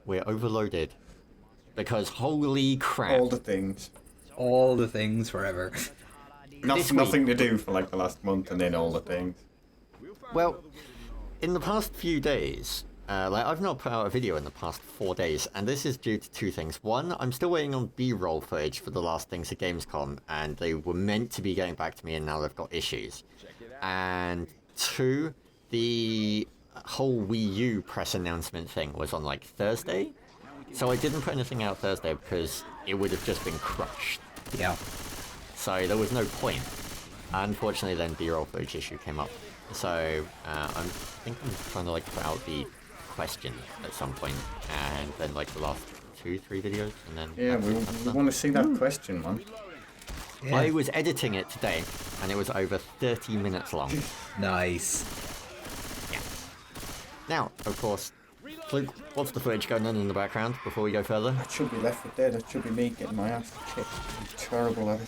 we're overloaded. Because holy crap. All the things. All the things forever. Nothing to do for like the last month and then all the things. Well, in the past few days, I've not put out a video in the past 4 days, and this is due to two things. One, I'm still waiting on B-roll footage for the last things at Gamescom, and they were meant to be getting back to me, and now they've got issues. And two, the whole Wii U press announcement thing was on like Thursday, so I didn't put anything out Thursday because it would have just been crushed. Yeah. So there was no point. Unfortunately, then B-roll footage issue came up. So I think I'm trying to like put out the question at some point, and then like the last 2-3 videos, and then yeah, we want to see that question, man. Yeah. I was editing it today, and it was over 30 minutes long. Nice. Yeah. Now, of course, Luke, what's the footage going on in the background before we go further? That should be Left 4 Dead. That should be me getting my ass kicked. I'm terrible at it.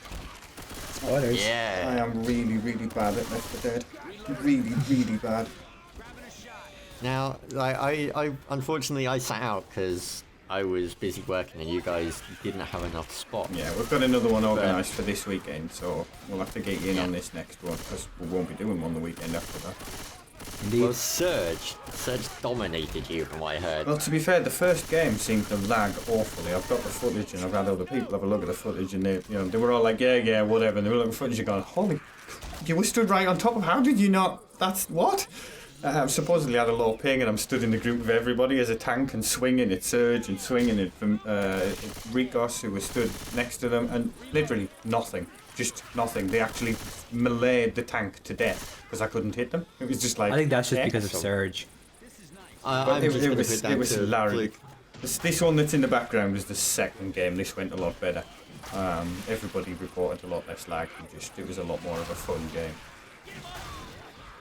Spoilers. Yeah. I am really, really bad at Left 4 Dead. Really, really bad. Now, I unfortunately I sat out because I was busy working and you guys didn't have enough spots. Yeah, we've got another one organised for this weekend, so we'll have to get you in on this next one because we won't be doing one the weekend after that. Indeed. Well, Surge dominated you from what I heard. Well, to be fair, the first game seemed to lag awfully. I've got the footage and I've had other people have a look at the footage and they were all like, yeah, whatever. And they were looking at footage and going, holy, you were stood right on top of, how did you not, that's, what? Supposedly had a low ping and I'm stood in the group of everybody as a tank and swinging at Surge and swinging at Rikos, who was stood next to them, and literally nothing. Just nothing. They actually meleeed the tank to death because I couldn't hit them. It was just like... I think that's just because of Surge. It was hilarious. This one that's in the background is the second game. This went a lot better. Everybody reported a lot less lag. It was a lot more of a fun game.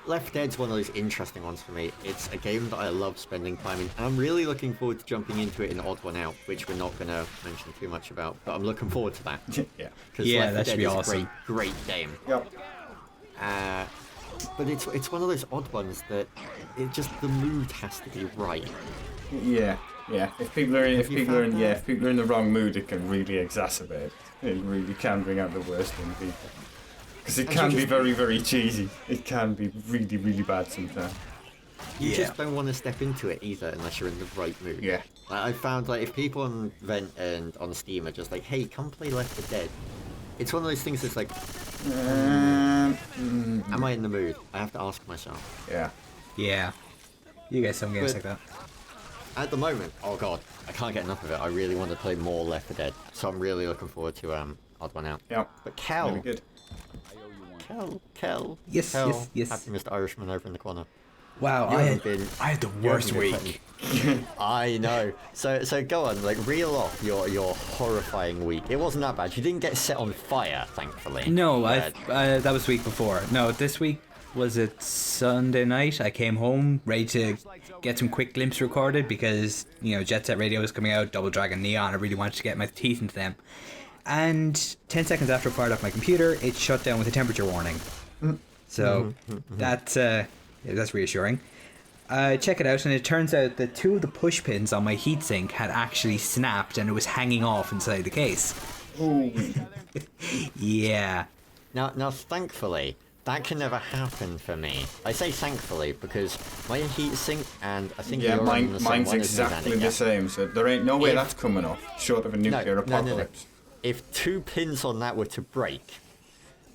Left Dead's one of those interesting ones for me. It's a game that I love spending time in, and I'm really looking forward to jumping into it in Odd One Out, which we're not going to mention too much about, but I'm looking forward to that. Yeah. Yeah, that should be awesome. A great game. Yep. But it's one of those odd ones that the mood has to be right. Yeah. If people are in the wrong mood, it can really exacerbate. It really can bring out the worst in people. Because it can be very, very cheesy. It can be really, really bad sometimes. You just don't want to step into it either unless you're in the right mood. Yeah. I found if people on Vent and on Steam are just like, hey, come play Left 4 Dead, it's one of those things that's like, am I in the mood? I have to ask myself. Yeah. Yeah. You get some games like that. At the moment, oh god, I can't get enough of it. I really want to play more Left 4 Dead, so I'm really looking forward to Odd One Out. Yeah. But Kel, Really good. Kel. Yes. Happy Mr. Irishman over in the corner. Wow, I had the worst week. I know. So go on, reel off your horrifying week. It wasn't that bad. You didn't get set on fire, thankfully. No, that was the week before. No, this week was it Sunday night. I came home ready to get some quick glimpse recorded because Jet Set Radio was coming out, Double Dragon Neon. I really wanted to get my teeth into them. And 10 seconds after I fired off my computer, it shut down with a temperature warning. So that's reassuring. I check it out, and it turns out that 2 of the push pins on my heatsink had actually snapped, and it was hanging off inside the case. Ooh. Yeah. Now, thankfully, that can never happen for me. I say thankfully because my heatsink, and I think mine's exactly the same. So there ain't no way that's coming off, short of a nuclear apocalypse. No. If 2 pins on that were to break,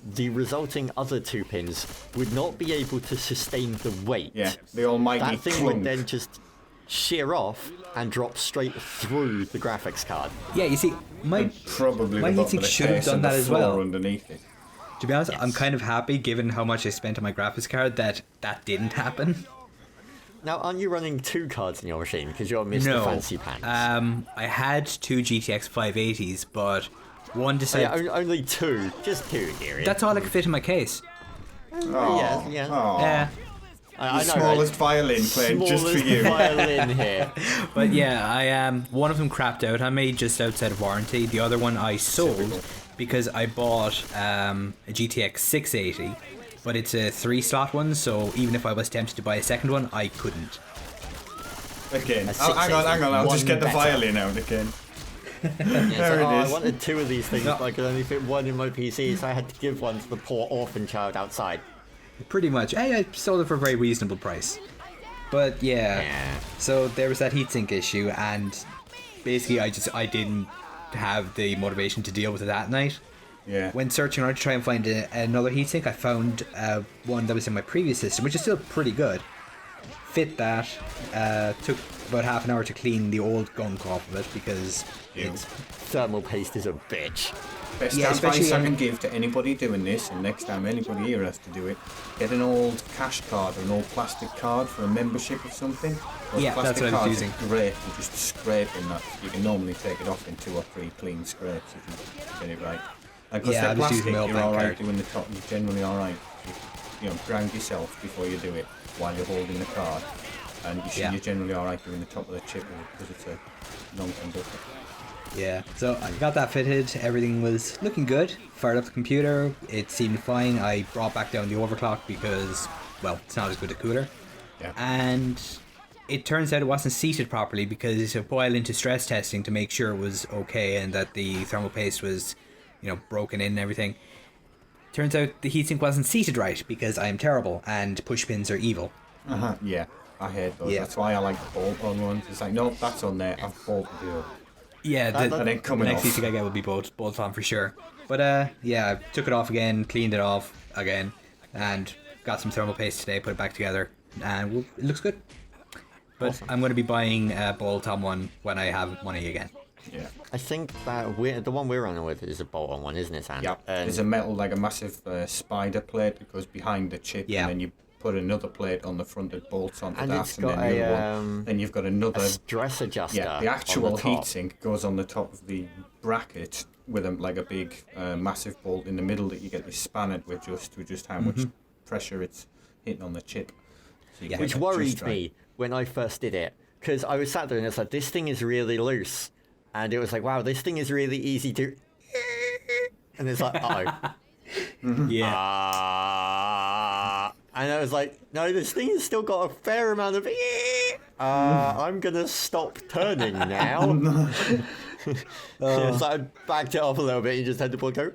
the resulting other 2 pins would not be able to sustain the weight. Yeah, the almighty That thing clunk. would then just shear off and drop straight through the graphics card. Yeah, you see, my heatsink should have done that as well. Underneath it. To be honest, I'm kind of happy, given how much I spent on my graphics card, that didn't happen. Now, aren't you running 2 cards in your machine because you're Mr. Fancy Pants? I had 2 GTX 580s, but one decided... Yeah, only 2. Just 2, dearie. That's all I could fit in my case. Yeah. Yeah. I know, smallest violin playing just for you. Violin here. But yeah, one of them crapped out on me just outside of warranty. The other one I sold because I bought a GTX 680, but it's a 3-slot one, so even if I was tempted to buy a second one, I couldn't. Again. A Hang on. I'll just get the better. violin out again. Yeah, There it I is. wanted 2 of these things, but I could only fit 1 in my PC, so I had to give 1 to the poor orphan child outside. Pretty much. I sold it for a very reasonable price. But yeah, so there was that heatsink issue, and basically I didn't have the motivation to deal with it that night. Yeah. When searching around to try and find another heatsink, I found one that was in my previous system, which is still pretty good. Fit that. Took about half an hour to clean the old gunk off of it because Its thermal paste is a bitch. Best Yeah, advice especially I in- can give to anybody doing this, and next time anybody here has to do it, get an old cash card or an old plastic card for a membership or something. Those Yeah, that's plastic what I was cards using. are great for just scraping that. You can normally take it off in 2 or 3 clean scrapes if you get it right. And because Yeah, they're I just use plastic, my old you're bank alright card. doing the top. You're generally alright. Ground yourself before you do it while you're holding the card. And you're generally alright doing the top of the chip because it's a non-conductor. yeah. So I got that fitted. Everything was looking good. Fired up the computer. It seemed fine. I brought back down the overclock because, well, it's not as good a cooler. Yeah. And it turns out it wasn't seated properly because while into stress testing to make sure it was okay and that the thermal paste was, broken in and everything. Turns out the heatsink wasn't seated right because I am terrible and push pins are evil. Yeah. I hate those. Yeah. That's why I like the bolt-on ones. It's like, no, that's on there. I've bolted it up. Yeah, And then the coming next off. heatsink I get will be bolt on for sure. But yeah, I took it off again, cleaned it off again, and got some thermal paste today, put it back together, and it looks good. But Awesome. I'm going to be buying a bolt-on one when I have money again. Yeah. I think that the one we're running with is a bolt-on one, isn't it, Sam? Yeah. There's a metal, like a massive spider plate that goes behind the chip, Yeah. and then you put another plate on the front that bolts onto And that, it's and then got the a, other one. Then you've got another. a stress adjuster. Yeah, the on actual top. heatsink goes on the top of the bracket with like a big, massive bolt in the middle that you get this spanner to adjust how much pressure it's hitting on the chip. So you Yeah. get Which that worried just right. me when I first did it, because I was sat there and it's like, this thing is really loose, and it was like, wow, this thing is really easy to, and it's like, Yeah. and I was like, no, this thing has still got a fair amount of, I'm gonna stop turning now. So I backed it off a little bit. You just had the ball go,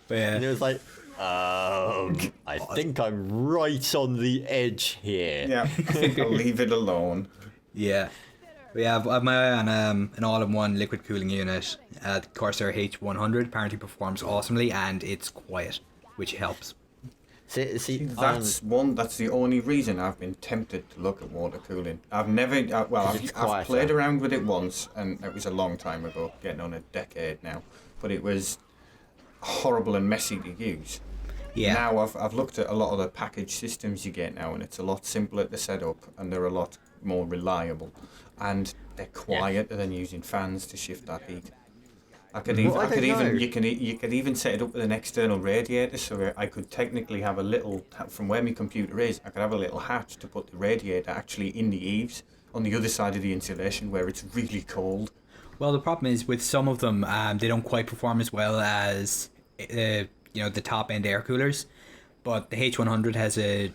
But yeah. and it was like, I think I'm right on the edge here. Yeah, I think I'll leave it alone. Yeah. But yeah, I've my eye on an all-in-one liquid cooling unit. Corsair H100 apparently performs awesomely and it's quiet, which helps. See, That's the only reason I've been tempted to look at water cooling. I've never, it's I've quieter. played around with it once, and it was a long time ago, getting on a decade now. But it was horrible and messy to use. Yeah. Now I've looked at a lot of the package systems you get now, and it's a lot simpler to set up, and they're a lot more reliable, and they're quieter than using fans to shift that heat. I could even, Well, I I could don't know. even, you could even set it up with an external radiator, so I could technically have a little, from where my computer is, I could have a little hatch to put the radiator actually in the eaves on the other side of the insulation where it's really cold. Well, the problem is with some of them, they don't quite perform as well as the top end air coolers. But the H100 has a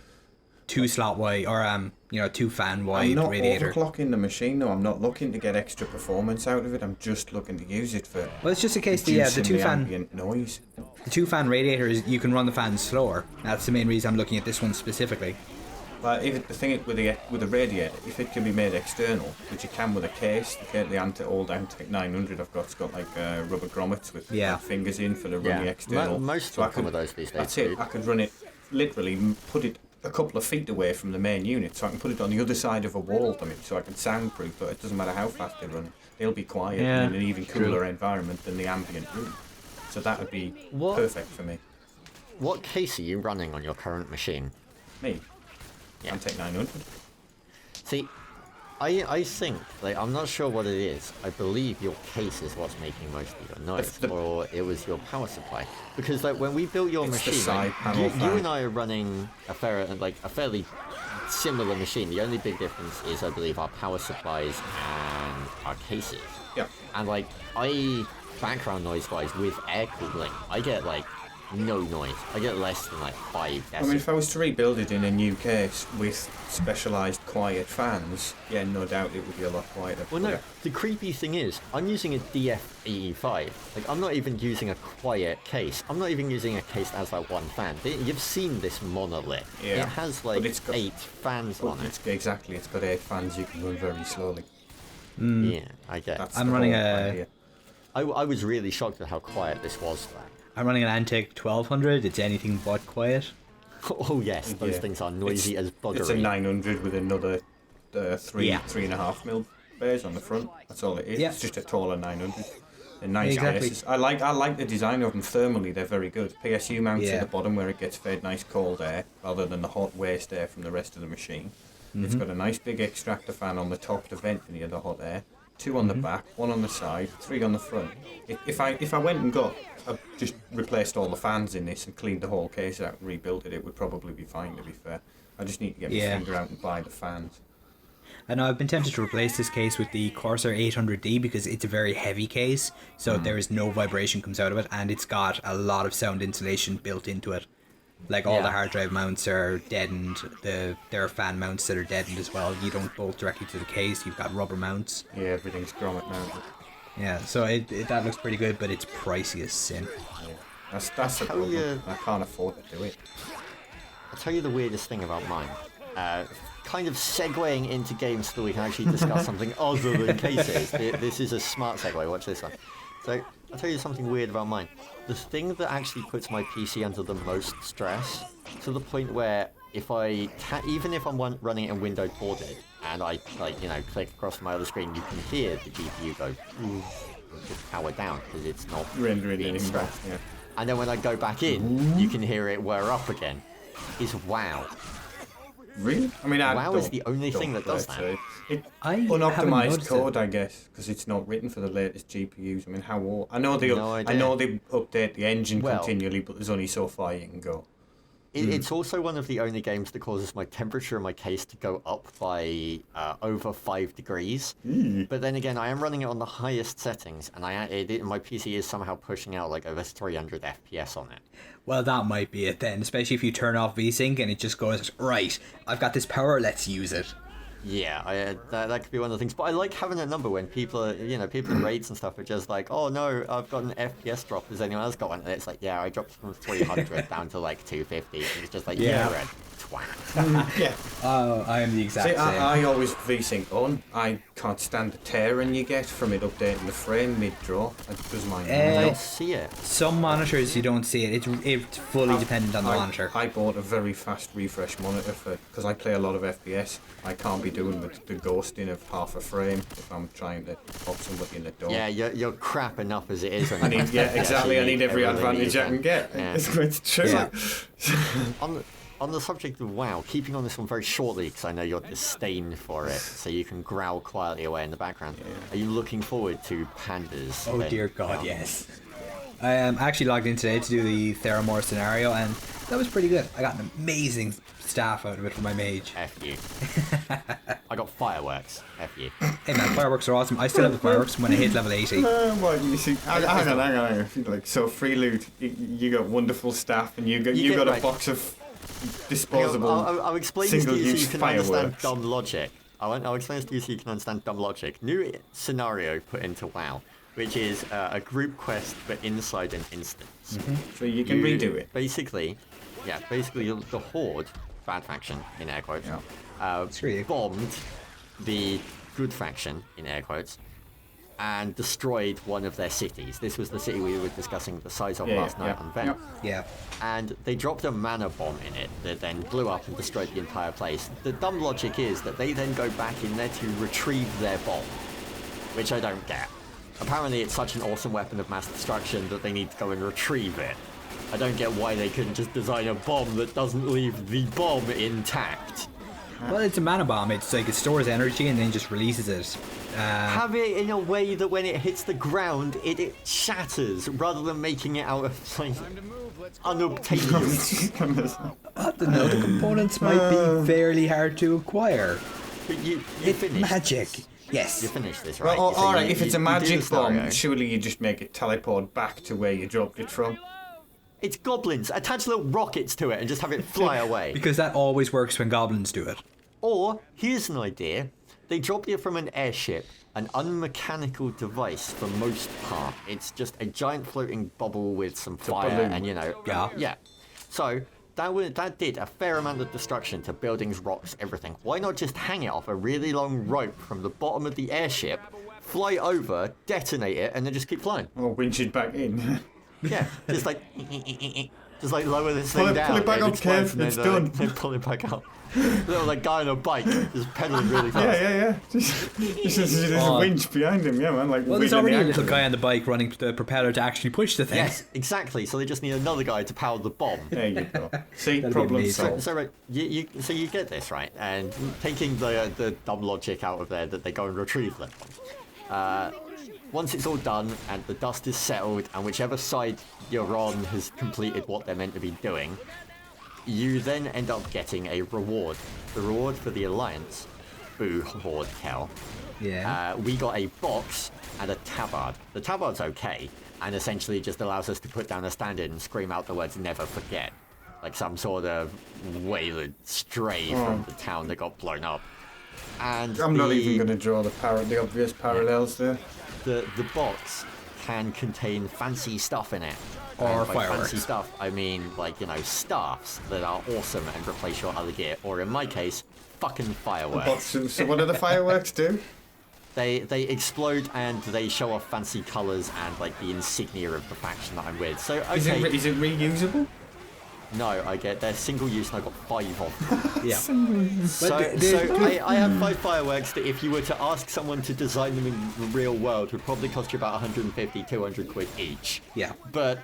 2-slot wide or 2-fan wide I'm not radiator. overclocking the machine, though. I'm not looking to get extra performance out of it. I'm just looking to use it for Well, it's just a case the reducing 2-fan ambient noise. the 2-fan radiator is you can run the fans slower. That's the main reason I'm looking at this one specifically. But if the thing with the radiator, if it can be made external, which you can with a case, the old Antec 900 I've got, it's got like rubber grommets with fingers in for the running external. Most So I of them come could- with those these days. That's it. dude. I could run it, literally put it a couple of feet away from the main unit, so I can put it on the other side of a wall, so I can soundproof it. It doesn't matter how fast they run. They'll be quiet Yeah, in an even cooler environment than the ambient room. So that would be What? perfect for me. What case are you running on your current machine? Me. Yeah. Antec 900. See, I think, like, I'm not sure what it is. I believe your case is what's making most of your noise, or it was your power supply. Because, like, when we built your It's the machine, side like, panel you fan. and I are running a fairly similar machine. The only big difference is, I believe, our power supplies and our cases. Yeah. And, like, background noise-wise, with air cooling, I get, like, no noise. I get less than, like, 5 decibels. I mean, if I was to rebuild it in a new case with specialised quiet fans, yeah, no doubt it would be a lot quieter. Well, no, the creepy thing is, I'm using a DF85. Like, I'm not even using a quiet case. I'm not even using a case that has like one fan. You've seen this monolith. Yeah. It has like But it's got- 8 fans on it. Exactly, it's got 8 fans, you can run very slowly. Yeah, I get. That's I'm the running whole a- idea. I was really shocked at how quiet this was. I'm running an Antec 1200. It's anything but quiet. Oh yes, those Yeah. things are noisy as buggery. It's a 900 with another 3.5 mil bears on the front. That's all it is. Yeah. It's just a taller 900. They're nice Exactly. cases. I like the design of them thermally. They're very good. PSU mounts Yeah. at the bottom where it gets fed nice cold air rather than the hot waste air from the rest of the machine. It's got a nice big extractor fan on the top to vent any of the hot air. 2 on the back, 1 on the side, 3 on the front. If I went and just replaced all the fans in this and cleaned the whole case out and rebuilt it, it would probably be fine, to be fair. I just need to get my Yeah. finger out and buy the fans. I know I've been tempted to replace this case with the Corsair 800D because it's a very heavy case, so there is no vibration comes out of it, and it's got a lot of sound insulation built into it. Like all Yeah. the hard drive mounts are deadened. There are fan mounts that are deadened as well. You don't bolt directly to the case. You've got rubber mounts. Yeah, everything's grommet mounted. Yeah, so that looks pretty good, but it's pricey as sin. Yeah. That's the How problem. you- I can't afford to do it. I'll tell you the weirdest thing about mine. Kind of segueing into games so that we can actually discuss something other than cases. This is a smart segue, watch this one. So, I'll tell you something weird about mine. The thing that actually puts my PC under the most stress, to the point where even if I'm running it in windowed boarded, and I click across my other screen, you can hear the GPU go, just power down, because it's not Rendering being anything back. stressed. Yeah. And then when I go back in, you can hear it wear up again. Is WoW. Really? I mean, WoW is the only thing that does play that. it, so I haven't unoptimized noticed code, I guess, because it's not written for the latest GPUs. I mean, how old? I know they No idea. update the engine Well- continually, but there's only so far you can go. It's also one of the only games that causes my temperature in my case to go up by over 5 degrees. But then again, I am running it on the highest settings, and my PC is somehow pushing out like over 300 FPS on it. Well, that might be it then, especially if you turn off VSync and it just goes, right, I've got this power, let's use it. Yeah, that could be one of the things. But I like having a number when people in raids and stuff are just like, oh no, I've got an FPS drop. Has anyone else got one? And it's like, yeah, I dropped from 300 down to like 250. And it's just like, Yeah. you're a twat. Yeah. Oh, I am the exact See, same. I always VSync on. I can't stand the tearing you get from it updating the frame mid-draw. It does my I don't see it. Some monitors you don't see it. It's fully dependent on the monitor. I bought a very fast refresh monitor because I play a lot of FPS. I can't be doing the ghosting of half a frame if I'm trying to pop somebody in the door. Yeah, you're crap enough as it is. I need, exactly. I need every advantage I can get. Yeah. It's true. Yeah. On the subject of WoW, keeping on this one very shortly, because I know you're disdain for it, so you can growl quietly away in the background. Are you looking forward to Panda's? Oh dear God, yes. I actually logged in today to do the Theramore scenario, and that was pretty good. I got an amazing staff out of it for my mage. F you. I got fireworks. F you. Hey man, fireworks are awesome. I still have the fireworks when I hit level 80. What you see? Hang on. Like, so free loot. You got wonderful staff, and you get got a right. box of disposable. I'll explain this to you so you single-use can understand fireworks. dumb logic. I'll explain this to you so you can understand dumb logic. New scenario put into WoW, which is a group quest but inside an instance. So you can redo it. Basically, the Horde, bad faction in air quotes, Screw you. bombed the good faction in air quotes and destroyed one of their cities. This was the city we were discussing the size of last night on Vent. Yeah. And they dropped a mana bomb in it that then blew up and destroyed the entire place. The dumb logic is that they then go back in there to retrieve their bomb, which I don't get. Apparently it's such an awesome weapon of mass destruction that they need to go and retrieve it. I don't get why they couldn't just design a bomb that doesn't leave the bomb intact. Well, it's a mana bomb. It's like it stores energy and then just releases it. Have it in a way that when it hits the ground, it shatters, rather than making it out of like unobtainium. The node components might be fairly hard to acquire. But you It's finished. magic. Yes. You finished this, right? Well, So alright, you- if it's a you do the magic bomb, scenario. surely you just make it teleport back to where you dropped it from. It's goblins. Attach little rockets to it and just have it fly away. Because that always works when goblins do it. Or, here's an idea. They drop you from an airship, an unmechanical device for most part. It's just a giant floating bubble with some fire balloon. and, Yeah. So, that did a fair amount of destruction to buildings, rocks, everything. Why not just hang it off a really long rope from the bottom of the airship, fly over, detonate it, and then just keep flying? Or winch it back in. Yeah, just like... Just like lower this thing down. Pull it back up, Kev. It's done. Then pull it back up. Little like guy on a bike, just pedaling really fast. Yeah. There's a winch behind him, yeah, man. Like, well, there's already a little guy on the bike running the propeller to actually push the thing. Yes, exactly. So they just need another guy to power the bomb. There you go. See, problem solved. So right, you get this right, and taking the dumb logic out of there that they go and retrieve them. Once it's all done and the dust is settled and whichever side you're on has completed what they're meant to be doing, you then end up getting a reward. The reward for the Alliance, boo, Horde Cal. Yeah. We got a box and a tabard. The tabard's okay, and essentially just allows us to put down a stand-in and scream out the words "never forget," like some sort of Wayland stray from the town that got blown up. And I'm not even going to draw the obvious parallels there. The box can contain fancy stuff in it. Or and by fireworks. Fancy stuff, I mean, like, staffs that are awesome and replace your other gear. Or in my case, fucking fireworks. So what do the fireworks do? They explode and they show off fancy colours and, like, the insignia of the faction that I'm with. So, okay. Is it reusable? No, I get they're single use and I got 5 of them. Yeah. So I have 5 fireworks that if you were to ask someone to design them in the real world would probably cost you about 150, 200 quid each. Yeah. But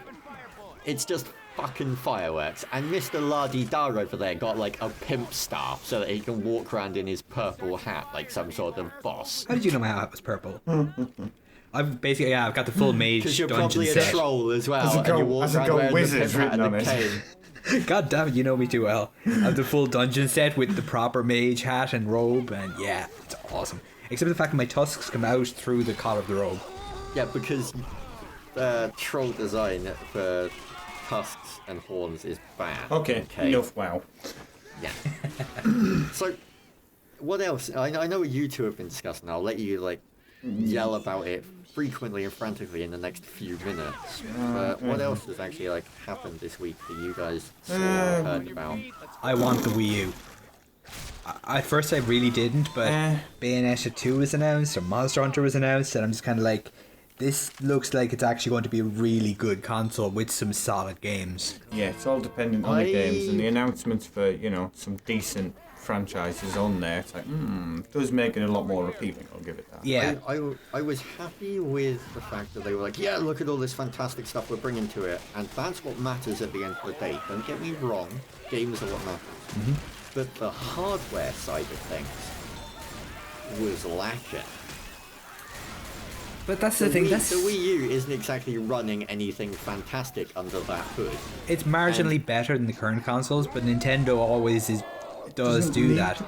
it's just fucking fireworks. And Mr. La-di-da over there got like a pimp staff so that he can walk around in his purple hat like some sort of boss. How did you know my hat was purple? I've got the full mage Because you're dungeon probably a set. troll as well. Has And you walk around wearing wizard the pimp hat written and on the it? cane. God damn it, you know me too well. I have the full dungeon set with the proper mage hat and robe, and yeah, it's awesome. Except for the fact that my tusks come out through the collar of the robe. Yeah, because troll design for tusks and horns is bad. Okay, enough, wow. Yeah. So, what else? I know what you two have been discussing. I'll let you yell about it frequently and frantically in the next few minutes. But what else has actually happened this week that you guys saw or heard about? I want the Wii U. At first I really didn't, but Bayonetta 2 was announced, or Monster Hunter was announced, and I'm just kind of like, this looks like it's actually going to be a really good console with some solid games. Yeah, it's all dependent on the games and the announcements for, some decent franchises on there. It's like, it does make it a lot more appealing, I'll give it that. Yeah. I was happy with the fact that they were like, yeah, look at all this fantastic stuff we're bringing to it, and that's what matters at the end of the day. Don't get me wrong, games are what matters. Mm-hmm. But the hardware side of things was lacking. But that's the thing, The Wii U isn't exactly running anything fantastic under that hood. it's marginally better than the current consoles, but Nintendo always does do that.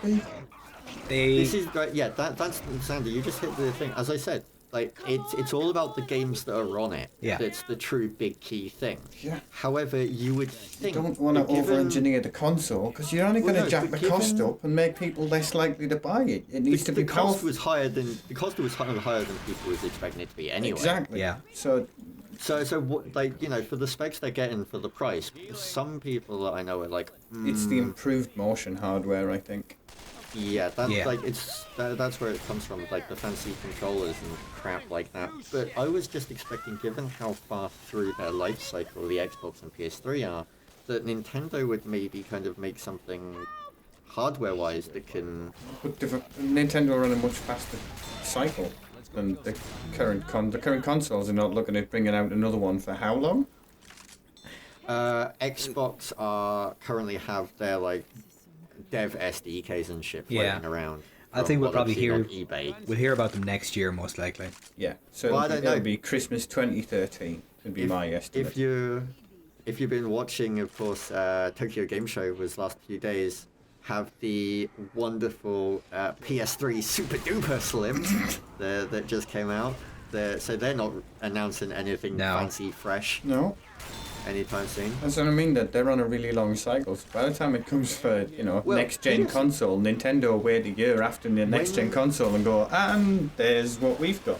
This is that's Sandy. You just hit the thing. As I said, it's all about the games that are on it. Yeah. That's the true big key thing. Yeah. However, you would think You don't want to that given- over-engineer the console because you're only going to jack the cost up and make people less likely to buy it. It needs to be the cost powerful. was higher than higher than people was expecting it to be anyway. Exactly. Yeah. So So what, for the specs they're getting for the price, some people that I know are like, it's the improved motion hardware, I think. yeah, that's Yeah. that's where it comes from, the fancy controllers and crap like that. But I was just expecting, given how far through their life cycle the Xbox and PS3 are, that Nintendo would maybe kind of make something hardware-wise that can. But Nintendo are on a much faster cycle than the current consoles are not looking at bringing out another one for how long? Xbox currently have their dev SDKs and shit floating around. I think we'll from what probably I've seen hear on eBay. we'll hear about them next year most likely. Yeah. So Well, I don't know. it'll be Christmas 2013 would be my estimate. If you've been watching, of course, Tokyo Game Show was last few days. Have the wonderful PS3 Super Duper Slim that just came out. So they're not announcing anything No. fancy, fresh. No. anytime soon. That's what I mean, that they're on a really long cycle. So by the time it comes for, next-gen console, Nintendo wait a year after the next-gen console and go, and there's what we've got.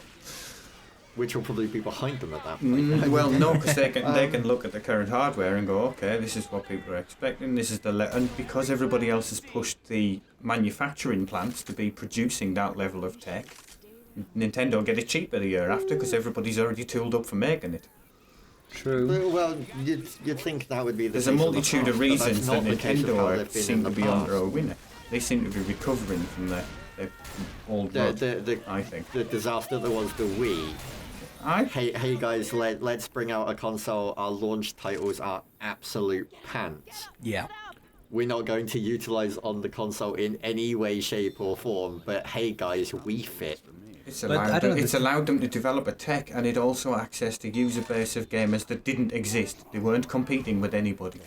Which will probably be behind them at that point. Well, no, because they can look at the current hardware and go, okay, this is what people are expecting. This is and because everybody else has pushed the manufacturing plants to be producing that level of tech, Nintendo get it cheaper the year after because everybody's already tooled up for making it. True. Well, you'd think that would be the There's case a multitude of reasons that Nintendo seem to be under a winner. They seem to be recovering from their old rut, I think. The disaster that was the Wii. Hey guys, let's bring out a console. Our launch titles are absolute pants. Yeah. We're not going to utilize on the console in any way, shape or form, but hey guys, we fit. It's allowed them to develop a tech, and it also accessed a user base of gamers that didn't exist. They weren't competing with anybody.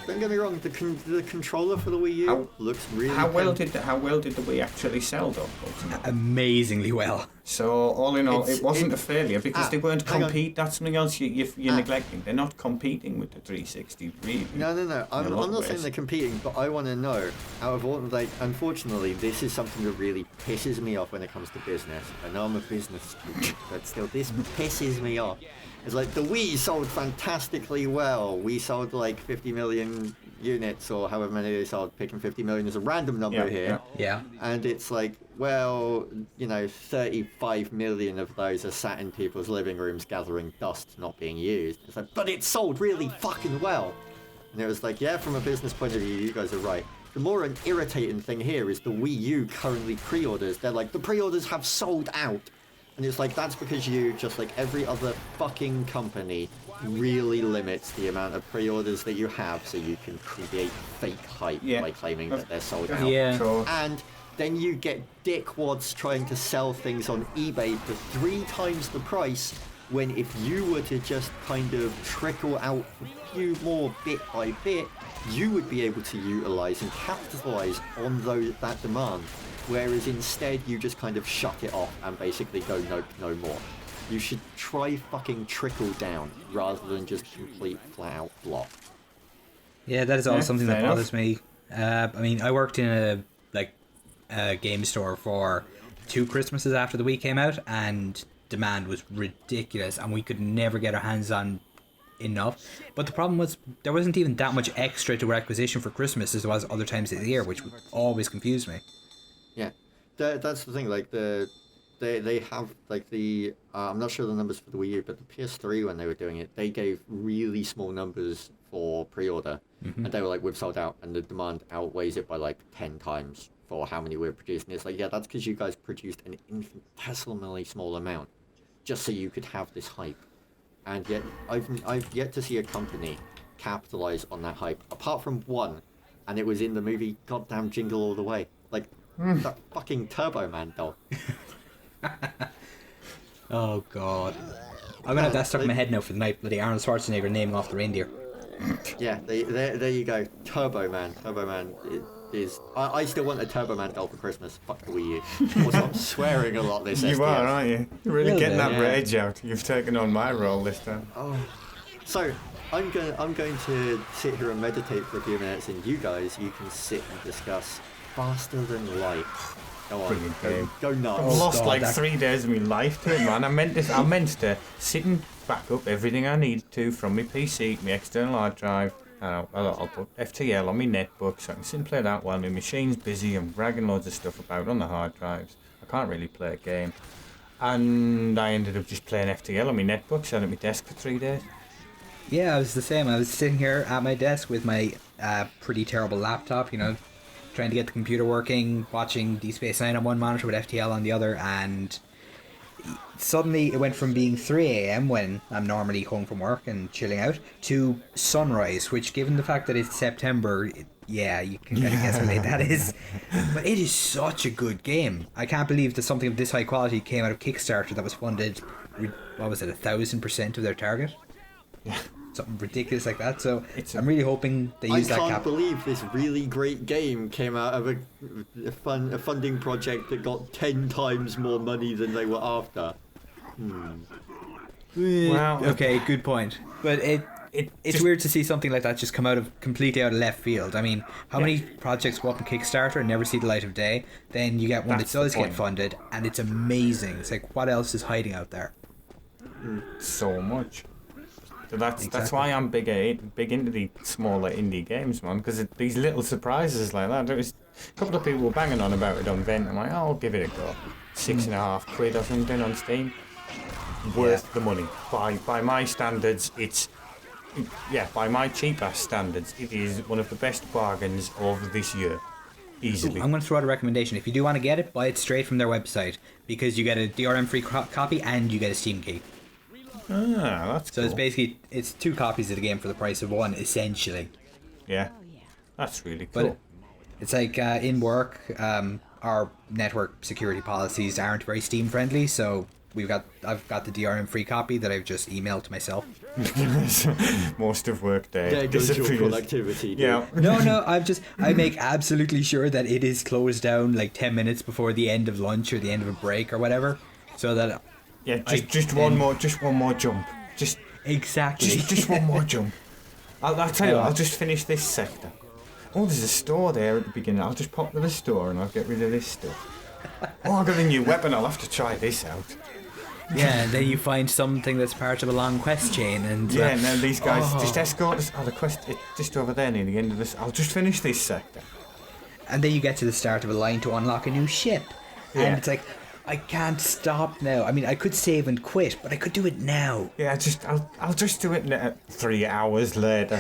Don't get me wrong, the controller for the Wii U looks really How well did the Wii actually sell though? Ultimately? Amazingly well. So all in all, it wasn't a failure because they weren't That's something else you're neglecting. They're not competing with the 360 really. No. I'm not saying they're competing, but I want to know, out of all, unfortunately, this is something that really pisses me off when it comes to business. I know I'm a business student, but still, this pisses me off. It's like, the Wii sold fantastically well. We sold like 50 million units, or however many they sold, picking 50 million as a random number here. Yeah. And it's like, well, 35 million of those are sat in people's living rooms gathering dust not being used. It's like, but it sold really fucking well. And it was like, yeah, from a business point of view, you guys are right. The more an irritating thing here is the Wii U currently pre-orders. They're like, the pre-orders have sold out. And it's like, that's because you, just like every other fucking company, really limits the amount of pre-orders that you have so you can create fake hype by claiming that they're sold out. Yeah. Sure. And then you get dickwads trying to sell things on eBay for 3 times the price, when if you were to just kind of trickle out a few more bit by bit, you would be able to utilize and capitalize on that demand. Whereas instead you just kind of shut it off and basically go nope, no more. You should try fucking trickle down rather than just complete flat out flop. Yeah, that is always something that bothers me. I mean, I worked in a game store for 2 Christmases after the Wii came out, and demand was ridiculous, and we could never get our hands on enough. But the problem was there wasn't even that much extra to requisition for Christmas as there was other times of the year, which always confused me. Yeah, that's the thing. Like they have like the I'm not sure the numbers for the Wii U, but the PS3 when they were doing it, they gave really small numbers for pre-order, and they were like, we've sold out, and the demand outweighs it by like 10 times for how many we're producing. It's like, yeah, that's because you guys produced an infinitesimally small amount just so you could have this hype, and yet I've yet to see a company capitalize on that hype apart from one, and it was in the movie goddamn Jingle All the Way. Like that fucking Turbo Man doll. Oh god, I'm gonna have that stuck in my head now for the night. Bloody Arnold Schwarzenegger naming off the reindeer. Yeah, there you go. Turbo Man is. I still want a Turbo Man doll for Christmas. Fuck the Wii U. Also, I'm swearing a lot this STS. You are, aren't you? You're really getting that yeah. rage out. You've taken on my role this time. Oh, so I'm going to sit here and meditate for a few minutes, and you guys, you can sit and discuss Faster Than Light. Go on, Brilliant game. Go nuts. I lost like 3 days of my life to it, man. I meant to sit and back up everything I need to from my PC, my external hard drive. I'll put FTL on my netbook so I can sit and play that while my machine's busy. I'm dragging loads of stuff about on the hard drives. I can't really play a game. And I ended up just playing FTL on my netbook, sat at my desk for 3 days. Yeah, I was the same. I was sitting here at my desk with my pretty terrible laptop, trying to get the computer working, watching Deep Space Nine on one monitor with FTL on the other, and suddenly it went from being 3 a.m. when I'm normally home from work and chilling out to sunrise, which, given the fact that it's September, you can kind of guess how late that is. But it is such a good game. I can't believe that something of this high quality came out of Kickstarter that was funded, 1,000% of their target? Yeah. Something ridiculous like that. So I'm really hoping they use that. I can't believe this really great game came out of a funding project that got 10 times more money than they were after. Wow. Okay, good point. But It's weird to see something like that just come completely out of left field. I mean, how many projects go up on Kickstarter and never see the light of day? Then you get one that does get funded, and it's amazing. It's like, what else is hiding out there? So much. So that's why I'm big into the smaller indie games, man, because these little surprises like that. There was a couple of people were banging on about it on Vent. I'm like, I'll give it a go. £6.50 or something on Steam. Worth the money. By my standards, by my cheap-ass standards, it is one of the best bargains of this year. Easily. I'm going to throw out a recommendation. If you do want to get it, buy it straight from their website, because you get a DRM-free copy and you get a Steam key. Ah, that's so cool. It's basically, it's 2 copies of the game for the price of 1, essentially. Yeah, that's really cool. But it's like in work, our network security policies aren't very Steam friendly, so I've got the DRM free copy that I've just emailed to myself. Most of work day. There goes your productivity. Yeah. No, I make absolutely sure that it is closed down like 10 minutes before the end of lunch or the end of a break or whatever, so that just one more jump. Exactly. Just one more jump. I'll tell you what, I'll just finish this sector. Oh, there's a store there at the beginning. I'll just pop to the store and I'll get rid of this stuff. Oh, I've got a new weapon. I'll have to try this out. Yeah, and then you find something that's part of a long quest chain, and and then these guys just escort us. Oh, the quest is just over there near the end of this. I'll just finish this sector. And then you get to the start of a line to unlock a new ship, and it's like, I can't stop now. I mean, I could save and quit, but I could do it now. Yeah, I'll just do it 3 hours later.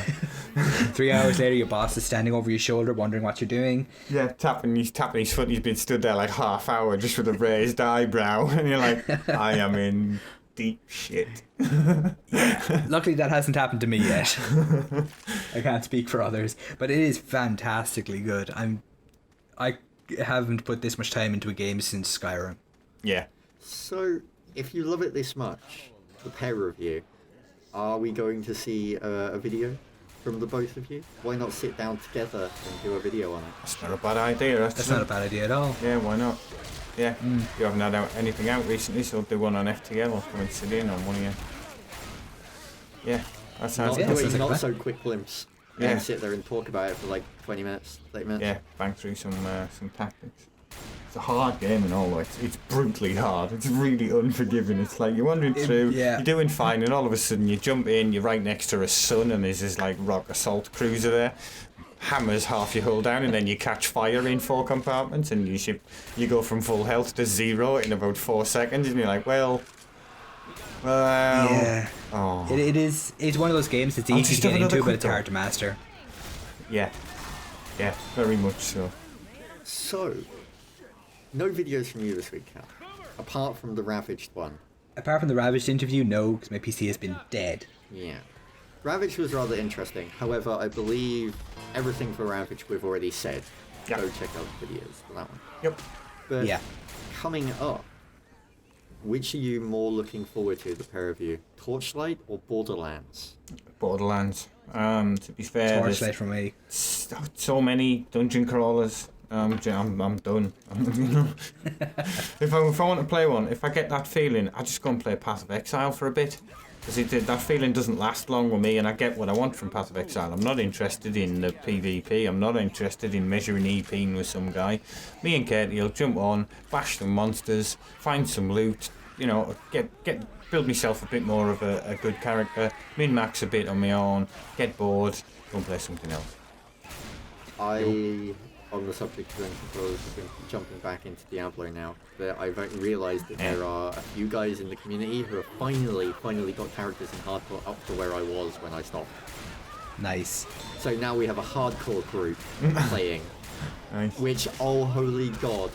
3 hours later, your boss is standing over your shoulder, wondering what you're doing. Yeah, tapping his foot. He's been stood there like half hour just with a raised eyebrow, and you're like, I am in deep shit. Luckily, that hasn't happened to me yet. I can't speak for others, but it is fantastically good. I haven't put this much time into a game since Skyrim. Yeah. So, if you love it this much, the pair review, are we going to see a video from the both of you? Why not sit down together and do a video on it? That's not a bad idea. That's not a bad idea at all. Yeah, why not? Yeah, you haven't had anything out recently, so do one on FTL or come and sit in on one of you. Yeah, that sounds not good. doing not so quick glimpse. Yeah. And sit there and talk about it for like 20 minutes, 30 minutes. Yeah, bang through some tactics. It's a hard game and all, it's brutally hard. It's really unforgiving. It's like you're wandering through, you're doing fine, and all of a sudden you jump in, you're right next to a sun, and there's this like rock assault cruiser there, hammers half your hull down, and then you catch fire in 4 compartments, and you go from full health to 0 in about 4 seconds, and you're like, well. Yeah. Oh. It's one of those games that's easy to get into, but it's hard to master. Yeah, very much so. So, no videos from you this week, Cal, apart from the Ravaged one. Apart from the Ravaged interview, no, because my PC has been dead. Yeah. Ravaged was rather interesting. However, I believe everything for Ravaged we've already said. Yep. Go check out the videos for that one. Yep. But coming up, which are you more looking forward to, the pair of you? Torchlight or Borderlands? Borderlands. To be fair, Torchlight for me. So many dungeon crawlers. I'm done. If I want to play one, if I get that feeling, I just go and play Path of Exile for a bit. Because that feeling doesn't last long with me, and I get what I want from Path of Exile. I'm not interested in the PvP. I'm not interested in measuring EPing with some guy. Me and Katie will jump on, bash some monsters, find some loot, build myself a bit more of a good character, min-max a bit on my own, get bored, go and play something else. On the subject of dungeon crawlers, I've been jumping back into Diablo now, but I've realised that there are a few guys in the community who have finally got characters in hardcore up to where I was when I stopped. Nice. So now we have a hardcore group playing, Nice. which, oh holy god,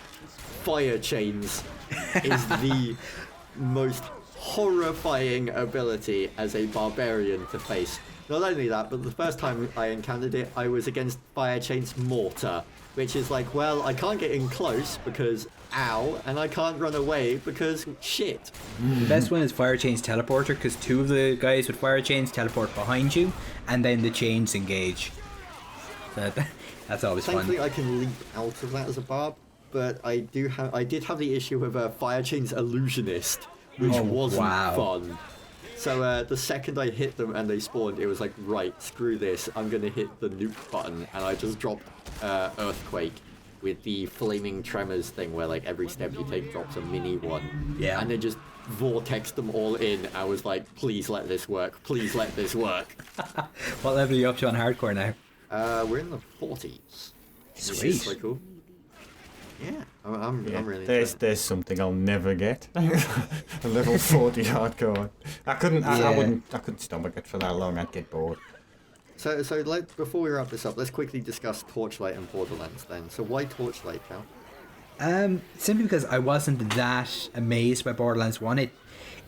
fire chains is the most horrifying ability as a barbarian to face. Not only that, but the first time I encountered it, I was against Fire Chain's Mortar, which is like, well, I can't get in close because ow, and I can't run away because shit. The best one is Fire Chain's Teleporter, because 2 of the guys with Fire Chains teleport behind you, and then the chains engage. So that's always fun. Thankfully, I can leap out of that as a barb, but I did have the issue of Fire Chain's Illusionist, which wasn't fun. So the second I hit them and they spawned, it was like, right, screw this, I'm gonna hit the nuke button, and I just dropped Earthquake with the flaming tremors thing where like every step you take drops a mini one. Yeah. And then just vortexed them all in. I was like, please let this work, please let this work. What level are you up to on hardcore now? We're in the 40s. Sweet. Which is so cool. Yeah, I'm really There's something I'll never get. A level 40 hardcore. I couldn't stomach it for that long. I'd get bored. So like before we wrap this up, let's quickly discuss Torchlight and Borderlands then. So why Torchlight, Cal? Simply because I wasn't that amazed by Borderlands 1.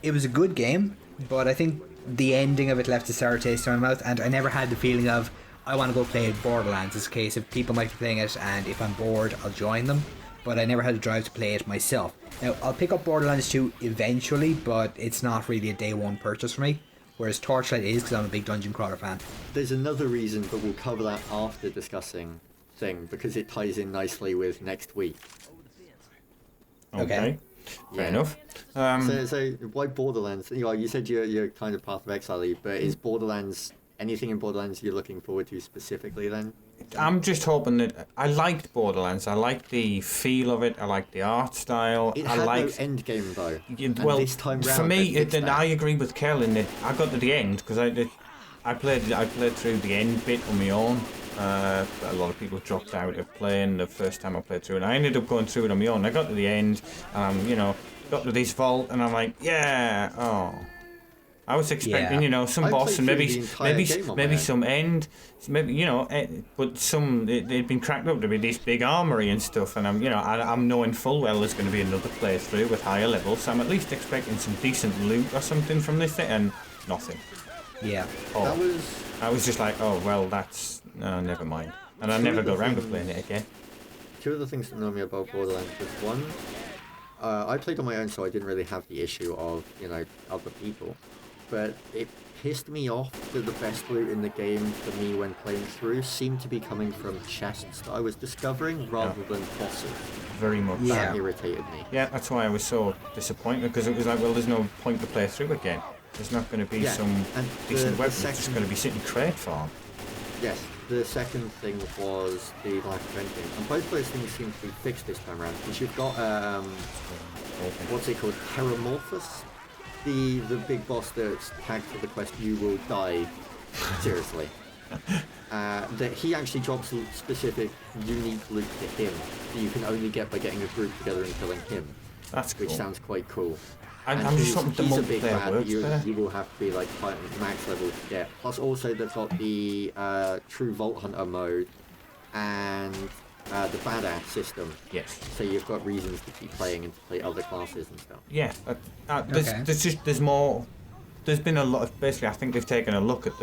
It was a good game, but I think the ending of it left a sour taste in my mouth, and I never had the feeling of, I want to go play Borderlands. It's a case of people might be playing it, and if I'm bored, I'll join them. But I never had the drive to play it myself. Now, I'll pick up Borderlands 2 eventually, but it's not really a day one purchase for me. Whereas Torchlight is, because I'm a big dungeon crawler fan. There's another reason, but we'll cover that after discussing Thing, because it ties in nicely with next week. Okay. Fair enough. So why Borderlands? You said you're kind of Path of Exile, but is Borderlands, anything in Borderlands you're looking forward to specifically then? I'm just hoping that I liked Borderlands. I liked the feel of it. I liked the art style. It I had liked no end game though. Well, this time for round, me, then I agree with Kellen that I got to the end because I played through the end bit on my own. A lot of people dropped out of playing the first time I played through, and I ended up going through it on my own. I got to the end, got to this vault, and I'm like, yeah, oh. I was expecting, some I boss and maybe some end, but they'd been cracked up to be this big armory and stuff, and I'm knowing full well there's going to be another playthrough with higher levels, so I'm at least expecting some decent loot or something from this thing, and nothing. Yeah. Oh, I was just like, oh well, that's never mind, and I never got around to playing it again. Two of the things that annoy me about Borderlands was one, I played on my own, so I didn't really have the issue of other people. But it pissed me off that the best loot in the game for me when playing through seemed to be coming from chests that I was discovering rather than bosses. Very much. That irritated me. Yeah, that's why I was so disappointed, because it was like, well, there's no point to play through again. There's not going to be some decent weapon. It's just going to be sitting crate farm. Yes, the second thing was the lack of endgame. And both those things seem to be fixed this time around, because you've got, what's it called, Terramorphous? The big boss that's tagged for the quest You Will Die. Seriously. That he actually drops specific unique loot to him that you can only get by getting a group together and killing him. That's cool. Which sounds quite cool. I'm just hoping the multiplayer works better. You will have to be like max level to get. Plus also they've got the True Vault Hunter mode and the badass system. Yes. So you've got reasons to keep playing and to play other classes and stuff. Yeah. There's more. There's been a lot of, basically I think they've taken a look at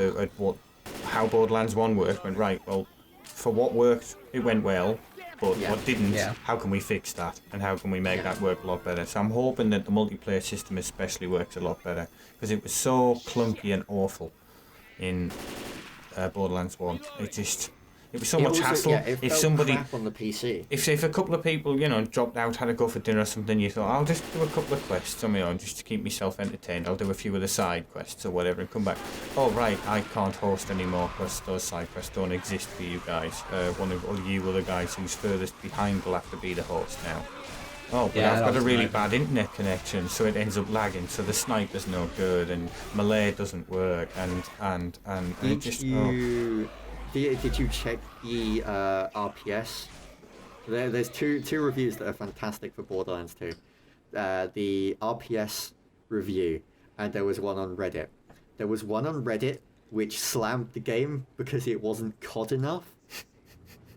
how Borderlands 1 worked. Went right. Well, for what worked, it went well. But what didn't, how can we fix that? And how can we make that work a lot better? So I'm hoping that the multiplayer system especially works a lot better. Because it was so clunky and awful in Borderlands 1. It was so much hassle. Yeah, it if felt somebody, crap on the PC. If a couple of people, dropped out, had to go for dinner or something, you thought, I'll just do a couple of quests on my own just to keep myself entertained. I'll do a few of the side quests or whatever and come back. Oh right, I can't host anymore because those side quests don't exist for you guys. One of you other guys who's furthest behind will have to be the host now. Oh, but I've got a really bad internet connection, so it ends up lagging. So the sniper's no good, and melee doesn't work, and it just. Did you check the RPS? There's two reviews that are fantastic for Borderlands 2. The RPS review, and there was one on Reddit. There was one on Reddit which slammed the game because it wasn't COD enough,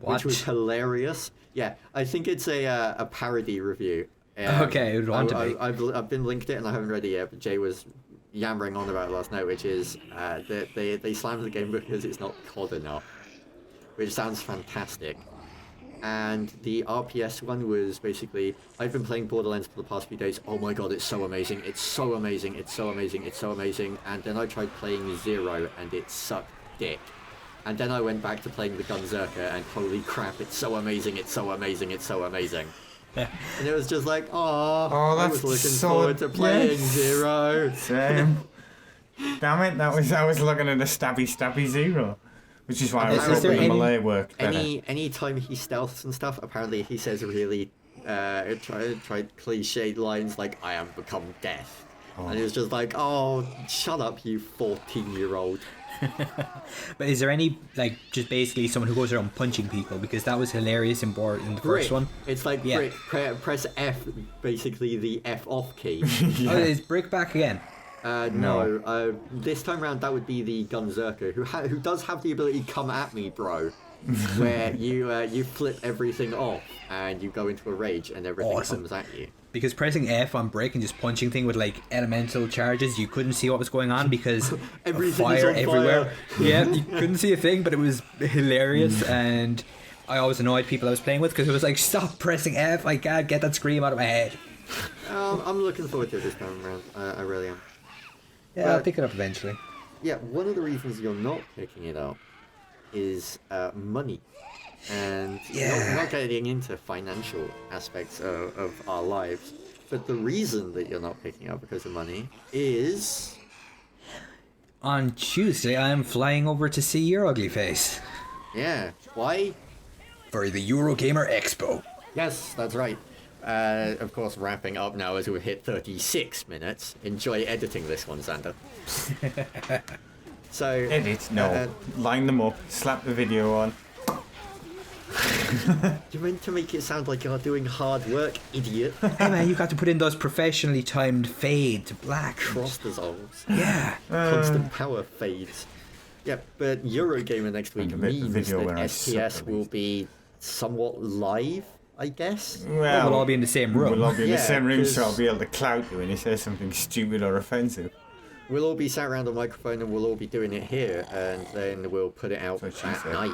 which was hilarious. Yeah, I think it's a parody review. Okay, it would want to be. I've been linked it and I haven't read it yet, but Jay was yammering on about it last night, which is that they slammed the game because it's not COD enough, which sounds fantastic. And the RPS one was basically, I've been playing Borderlands for the past few days. Oh my god, it's so amazing! It's so amazing! It's so amazing! It's so amazing! And then I tried playing Zero, and it sucked dick. And then I went back to playing the Gunzerker, and holy crap, it's so amazing! It's so amazing! It's so amazing! And it was just like, I was looking forward to playing Zero. Same. Damn it! I was looking at a stabby zero, which is why I was Is there hoping the any- Malay worked better. Any time he stealths and stuff, apparently he says really tried cliched lines like "I am become death," and it was just like, "Oh, shut up, you 14-year-old." But is there any, like, just basically someone who goes around punching people? Because that was hilarious in the first one. It's like Yeah. Brick, press F, basically the F off key. Oh, is Brick back again? No. This time around that would be the Gunzerker, who does have the ability to come at me, bro. Where you flip everything off and you go into a rage and everything Awesome. comes at you. Because pressing F on Brick and just punching thing with like elemental charges, you couldn't see what was going on because of Everything is fire on everywhere. fire. Yeah, you couldn't see a thing, but it was hilarious. And I always annoyed people I was playing with because it was like, stop pressing F! I can't get that scream out of my head. I'm looking forward to it this time around. I really am. Yeah, I'll But- pick it up eventually. Yeah, one of the reasons you're not picking it up is money. And not getting into financial aspects of our lives. But the reason that you're not picking up because of money is... On Tuesday, I am flying over to see your ugly face Yeah, why? for the Eurogamer Expo. Yes, that's right. Of course, wrapping up now as we hit 36 minutes. Enjoy editing this one, Xander. So... Edit? No. Line them up, slap the video on. You meant to make it sound like you're doing hard work, idiot. Hey man, you got to put in those professionally timed fade to black. Cross dissolves. Yeah. Constant power fades. Yeah, but Eurogamer next week And a bit of means video where I that STS suck, at will least. be somewhat live, I guess. We'll all be in the same room. We'll all be in the Yeah, same room, so 'cause- I'll be able to clout you when you say something stupid or offensive. We'll all be sat around a microphone and we'll all be doing it here, and then we'll put it out That's what she that said. night.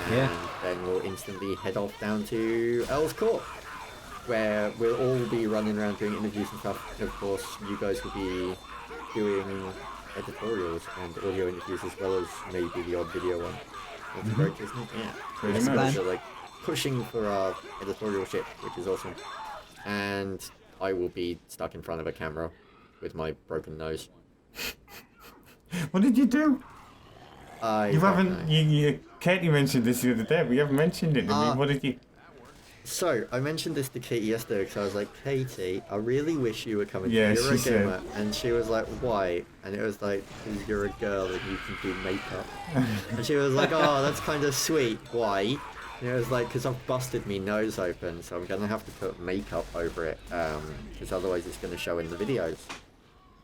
And Yeah. then we'll instantly head off down to Earl's Court, where we'll all be running around doing interviews and stuff. And of course, you guys will be doing editorials and audio interviews as well as maybe the odd video one. That's great, isn't it? Yeah. Pretty Yes, much. guys are like pushing for our editorial shit, which is awesome. And I will be stuck in front of a camera with my broken nose. What did you do? I You don't haven't. know. Katie mentioned this the other day, but you haven't mentioned it to me. What did you? So, I mentioned this to Katie yesterday because I was like, Katie, I really wish you were coming Yeah, to she said. Eurogamer. And she was like, why? And it was like, because you're a girl and you can do makeup. And she was like, oh, that's kind of sweet. Why? And it was like, because I've busted me nose open, so I'm going to have to put makeup over it, because otherwise it's going to show in the videos.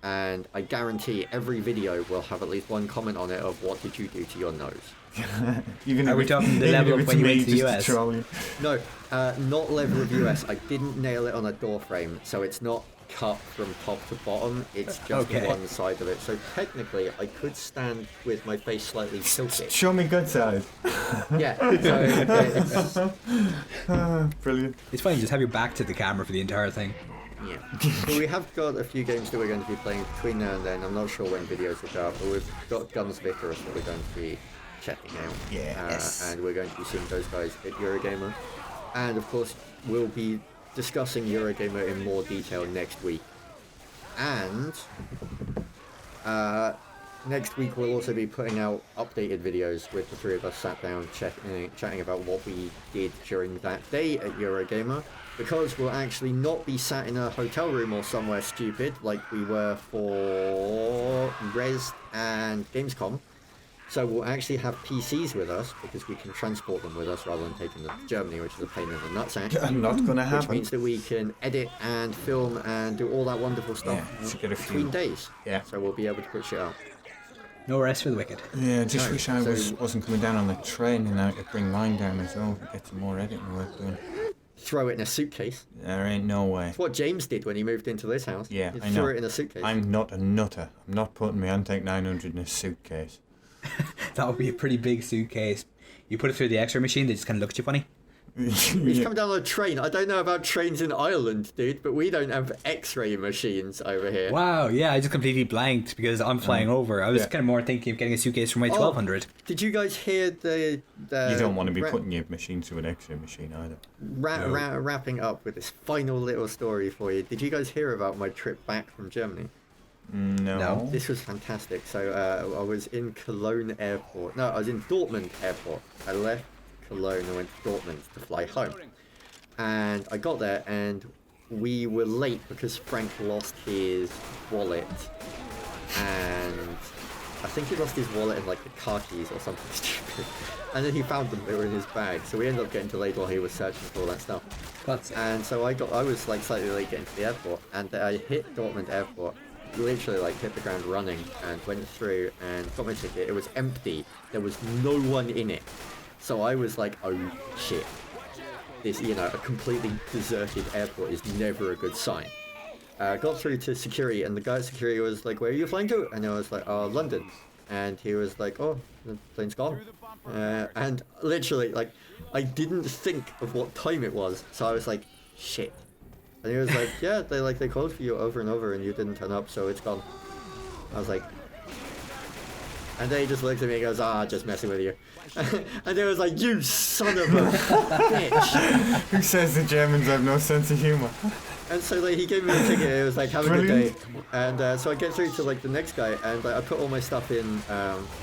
And I guarantee every video will have at least one comment on it of, what did you do to your nose? Even Are if we it- talking the even level if of it's when you me went to the just US? troll you. No, not level of US. I didn't nail it on a door frame, so it's not cut from top to bottom. It's just Okay. one side of it. So technically, I could stand with my face slightly tilted. Show me good side. Yeah. So it's, Brilliant. It's fine, just have your back to the camera for the entire thing. yeah. But we have got a few games that we're going to be playing between now and then. I'm not sure when videos will go up, but we've got Guns Vicarous that we're going to be checking out. Yes. And we're going to be seeing those guys at Eurogamer. And of course, we'll be discussing Eurogamer in more detail next week. And next week we'll also be putting out updated videos with the three of us sat down chatting about what we did during that day at Eurogamer. Because we'll actually not be sat in a hotel room or somewhere stupid like we were for Res and Gamescom. So we'll actually have PCs with us because we can transport them with us rather than taking them to Germany, which is a pain in the nutsack. Not gonna Which happen. means that we can edit and film and do all that wonderful stuff Yeah, to get a few- between days. Yeah. So we'll be able to put shit out. No rest for the wicked. Yeah, just No, wish I so- wasn't coming down on the train and I could bring mine down as well to get some more editing work done. Throw it in a suitcase. There ain't no way. It's what James did when he moved into this house. Yeah, He I threw know. it in a suitcase. I'm not a nutter. I'm not putting my Antec 900 in a suitcase. That would be a pretty big suitcase. You put it through the X-ray machine, they just kind of look at you funny. He's Yeah. coming down on a train. I don't know about trains in Ireland, dude, but we don't have X-ray machines over here. Wow, yeah, I just completely blanked because I'm flying over. I was Yeah. kind of more thinking of getting a suitcase for my Oh. 1200. Did you guys hear the You don't want to be ra- putting your machine through an X-ray machine either. wrapping up with this final little story for you? Did you guys hear about my trip back from Germany? No. This was fantastic. So I was in Cologne Airport. No, I was in Dortmund Airport. I left Cologne and went to Dortmund to fly home. And I got there and we were late because Frank lost his wallet. And I think he lost his wallet and like the car keys or something stupid. And then he found them, they were in his bag. So we ended up getting delayed while he was searching for all that stuff. And so I was like slightly late getting to the airport, and I hit Dortmund Airport, literally like hit the ground running and went through and got my ticket. It was empty. There was no one in it. So I was like, oh shit. This, you know, a completely deserted airport is never a good sign. Got through to security, and the guy at security was like, where are you flying to? And I was like, oh, London. And he was like, oh, the plane's gone. And literally, like, I didn't think of what time it was, so I was like, shit. And he was like, yeah, they called for you over and over and you didn't turn up, so it's gone. I was like... And then he just looked at me and goes, just messing with you. And it was like, you son of a bitch. Who says the Germans have no sense of humour? And so like, he gave me a ticket, it was like, have a good day. And so I get through to like the next guy, and like, I put all my stuff in,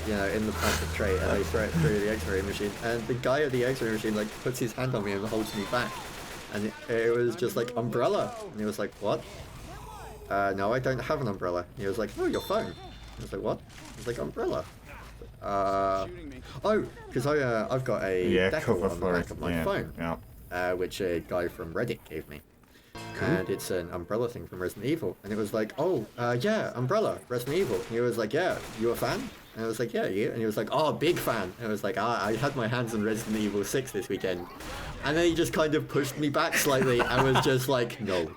you know, in the plastic tray, and I throw it through the x-ray machine. And the guy at the x-ray machine like puts his hand on me and holds me back. And it was just like, umbrella. And he was like, what? No, I don't have an umbrella. And he was like, oh, your phone. I was like, what? I was like, umbrella. Oh, because I've got a decal on the back of my phone, which a guy from Reddit gave me. Cool. And it's an umbrella thing from Resident Evil. And it was like, oh, yeah, umbrella, Resident Evil. And he was like, yeah, you a fan? And I was like, yeah, you? And he was like, oh, big fan. And I was like, I had my hands on Resident Evil 6 this weekend. And then he just kind of pushed me back slightly and was just like, no.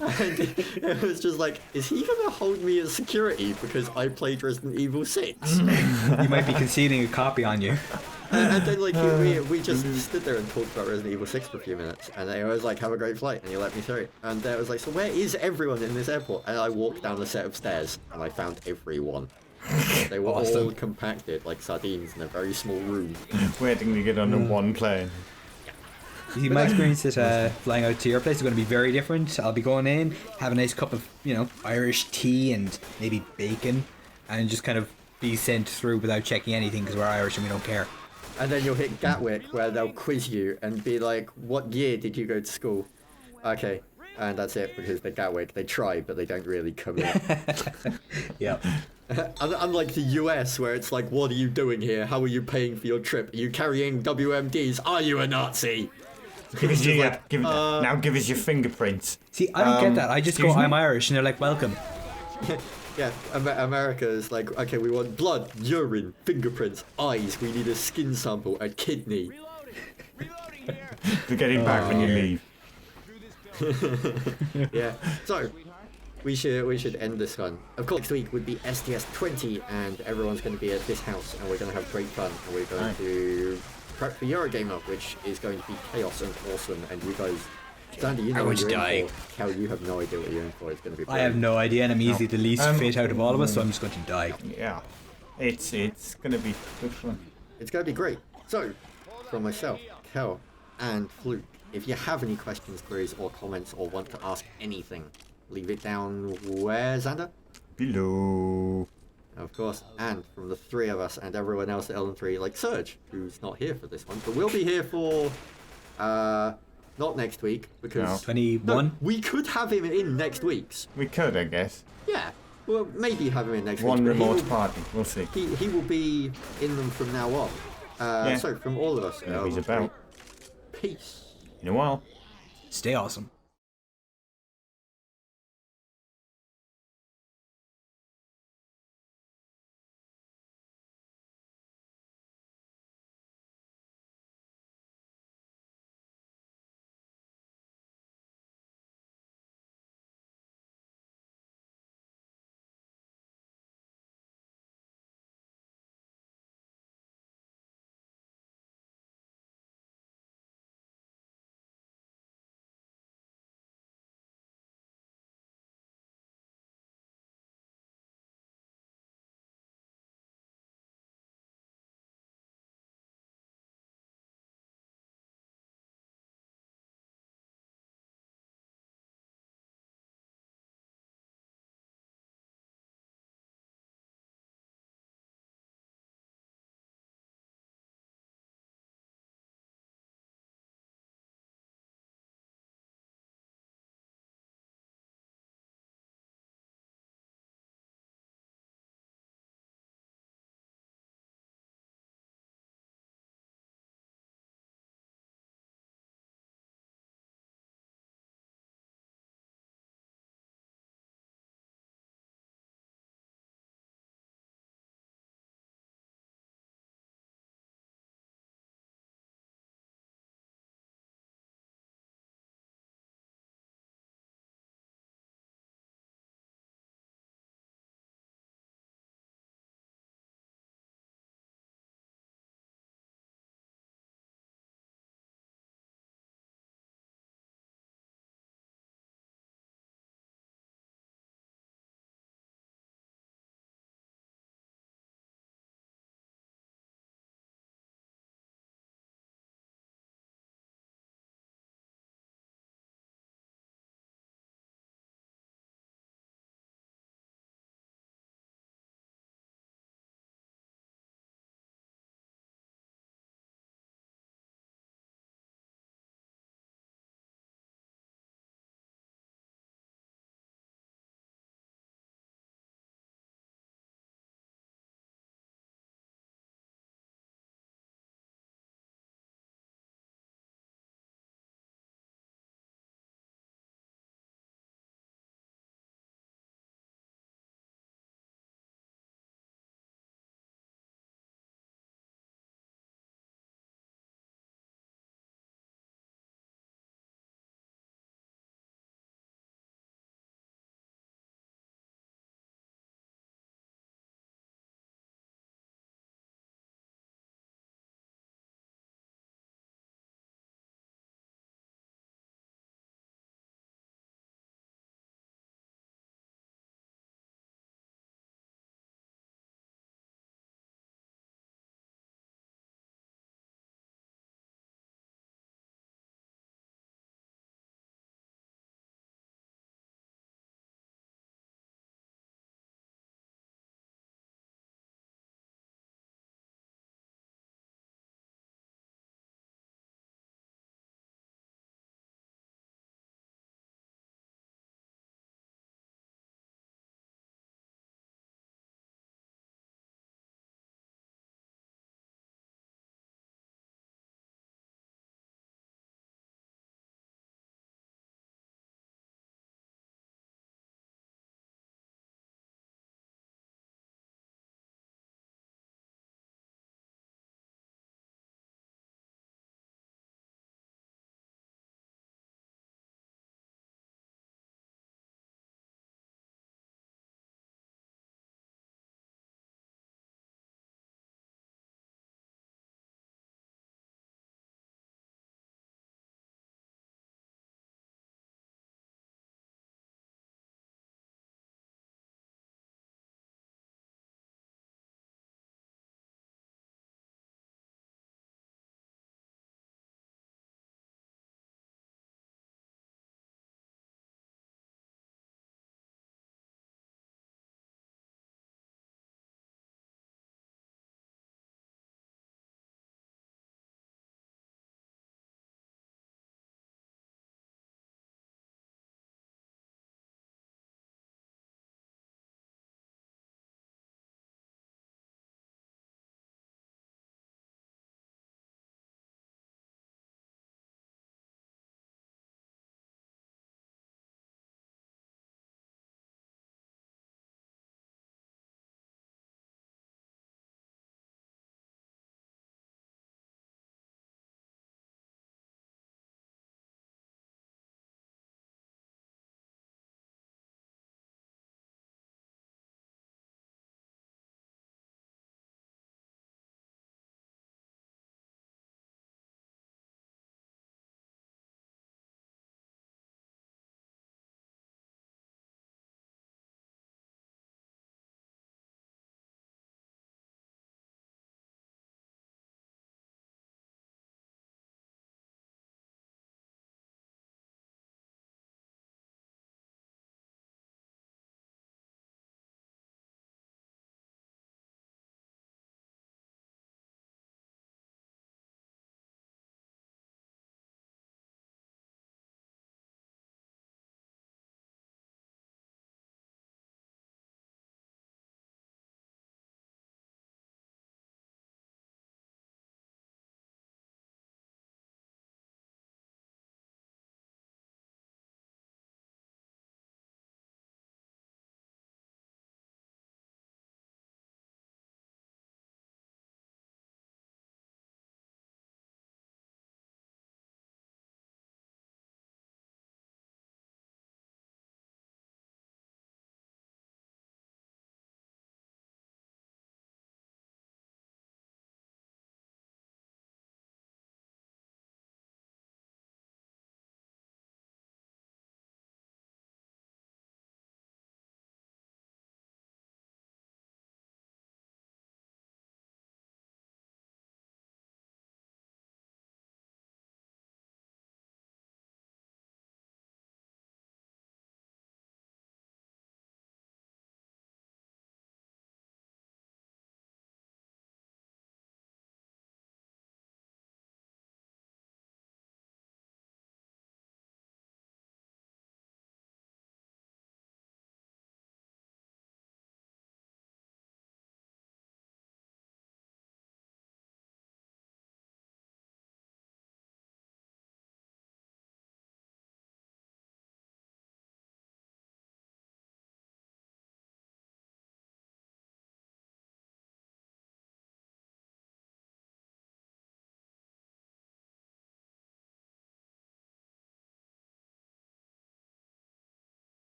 And it was just like, is he going to hold me as security because I played Resident Evil 6? You might be conceding a copy on you. And then like we just stood there and talked about Resident Evil 6 for a few minutes, and I was like, have a great flight, and he let me through. And I was like, so where is everyone in this airport? And I walked down a set of stairs and I found everyone. They were all compacted like sardines in a very small room. Waiting to get on one plane. See, my experience at flying out to your place is going to be very different. I'll be going in, have a nice cup of, you know, Irish tea and maybe bacon, and just kind of be sent through without checking anything because we're Irish and we don't care. And then you'll hit Gatwick where they'll quiz you and be like, what year did you go to school? Okay, and that's it, because they're Gatwick. They try, but they don't really commit. Yep. Unlike the US, where it's like, what are you doing here? How are you paying for your trip? Are you carrying WMDs? Are you a Nazi? Give us now give us your fingerprints. See, I don't get that. I just go, I'm Irish, and they're like, welcome. Yeah, America is like, okay, we want blood, urine, fingerprints, eyes, we need a skin sample, a kidney. To get him back when you leave. Yeah, so we should end this one. Of course, next week would be STS 20, and everyone's going to be at this house, and we're going to have great fun, and we're going to prep for Eurogamer, which is going to be chaos and awesome, and you guys... Sandy, you know what you're in for. Cal, you have no idea what you're in for. It's going to be brilliant. I have no idea, and I'm easily the least fit out of all of us, so I'm just going to die. Yeah, it's going to be good fun. It's going to be great. So, from myself, Cal, and Fluke, if you have any questions, queries, or comments, or want to ask anything, leave it down where, Xander? Below. Of course, and from the three of us and everyone else at LN3, like Serge, who's not here for this one, but we'll be here for, not next week, because... 21? No, we could have him in next week's. We could, I guess. Yeah, well, maybe have him in next week. One remote party, we'll see. He will be in them from now on. So, from all of us, he's about. Peace. In a while. Stay awesome.